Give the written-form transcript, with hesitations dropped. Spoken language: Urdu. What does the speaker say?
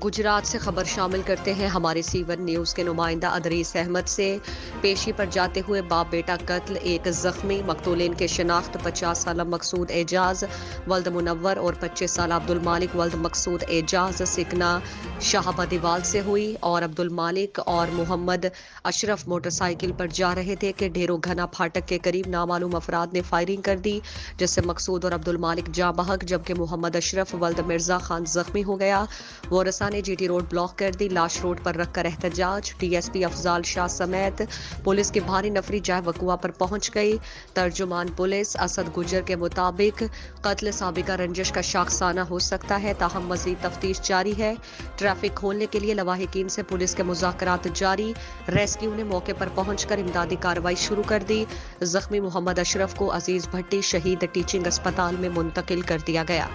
گجرات سے خبر شامل کرتے ہیں ہمارے سی1 نیوز کے نمائندہ ادریس احمد سے۔ پیشی پر جاتے ہوئے باپ بیٹا قتل، ایک زخمی۔ مقتولین کی شناخت 50 سالہ مقصود اعجاز ولد منور اور 25 سالہ عبدالمالک ولد مقصود اعجاز سکنا شاہابادیوال سے ہوئی، اور عبدالمالک اور محمد اشرف موٹر سائیکل پر جا رہے تھے کہ ڈھیرو گھنا پھاٹک کے قریب نامعلوم افراد نے فائرنگ کر دی، جس سے مقصود اور عبدالمالک جاں بحق جبکہ محمد اشرف ولد مرزا خان زخمی ہو گیا۔ وارثاں نے جی ٹی روڈ بلاک کر دی، لاش روڈ پر رکھ کر احتجاج۔ ڈی ایس پی افضال شاہ سمیت پولیس کی بھاری نفری جائے وقوع پر پہنچ گئی۔ ترجمان پولیس اسد گجر کے مطابق قتل سابقہ رنجش کا شاخسانہ ہو سکتا ہے، تاہم مزید تفتیش جاری ہے۔ ٹریفک کھولنے کے لیے لواحقین سے پولیس کے مذاکرات جاری۔ ریسکیو نے موقع پر پہنچ کر امدادی کارروائی شروع کر دی۔ زخمی محمد اشرف کو عزیز بھٹی شہید ٹیچنگ اسپتال میں منتقل کر دیا گیا۔